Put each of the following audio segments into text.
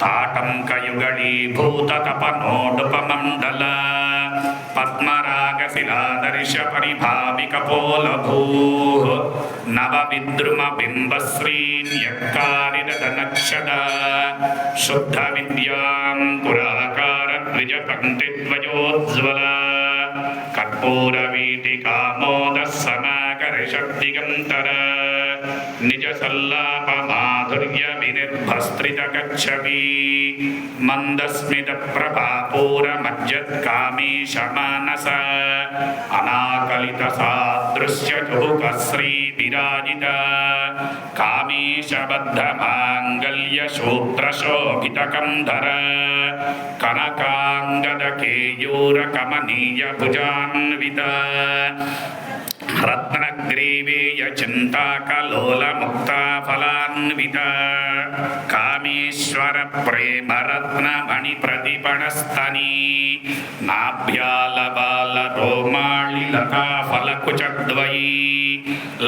ताटङ्कयुगलीभूततपनोडुपमण्डल पद्मरागशिलादर्श परिभाविकपोलभूः नवविद्रुमबिम्बश्रीन्यक्कारिरदनक्षद शुद्धविद्याङ्कुराकारद्विजपङ्क्तिद्वयोज्ज्वल कर्पूरवीटिकामोदः समाकर्षद्दिगन्तर निजसल्लापमाधुर्यविनिर्भस्त्रितगच्छति मन्दस्मितप्रभापूरमज्जत्कामीशमानस अनाकलितसादृश्यचुहुकश्रीविराजित कामीशबद्धमाङ्गल्यसूत्रशोभितकन्धर कनकाङ्गदकेयूरकमनीयभुजान्वित रत्नग्रीवेय चिन्ताकलोलमुक्ताफलान्वित कामेश्वर प्रेम रत्नमणिप्रतिपणस्तनी नाभ्यालबालरोमाळिलताफलकुचद्वयी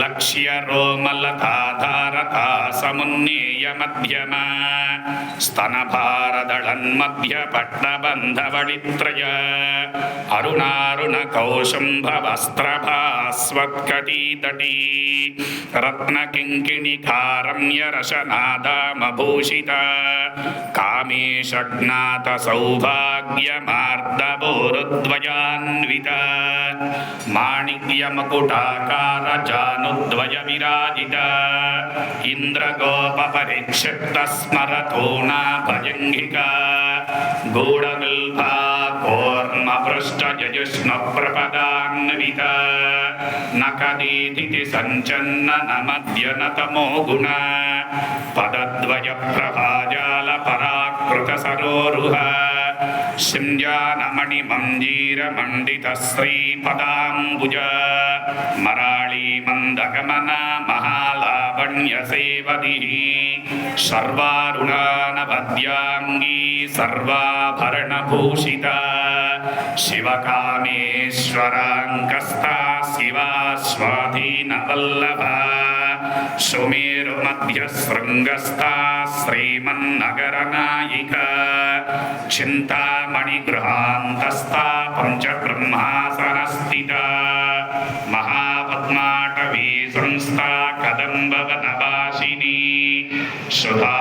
लक्ष्यरोमलताधारता समुन्नेय मध्यम स्तनभारदळन्मध्यपट्टबन्धवडित्रय अरुणारुणकौशुम्भवस्त्रभास्वत्कटीतटी रत्नकिङ्किणिकारम्यरशनादामभूषिता कामेशज्ञातसौभाग्यमार्दवोरुद्वयान्विता माणिक्यमकुटाकारजानुद्वयविराजिता इन्द्रगोपपरिक्षिप्तस्मरतोणाभजङ्घिका गूढगुल्फा कूर्मपृष्ठजयुष्मप्रपदान्विता नकदीतिथि सञ्चन्ननमद्यनतमो गुण पदद्वयप्रभाजालपराकृतसरोरुह शिञ्जानमणिमञ्जीरमण्डितश्रीपदाम्बुज मराळीमन्दगमना महालावण्यसेवदिः सर्वारुणानवद्याङ्गी सर्वाभरणभूषिता शिवकामेश्वराङ्कस्था शिवा स्वाधीनवल्लभा सुमेरुमध्यशृङ्गस्था श्रीमन्नगरनायिका चिन्तामणिगृहान्तस्था पञ्चब्रह्मासनस्थिता महापद्माटवी संस्था कदम्बवनवासिनी सुधा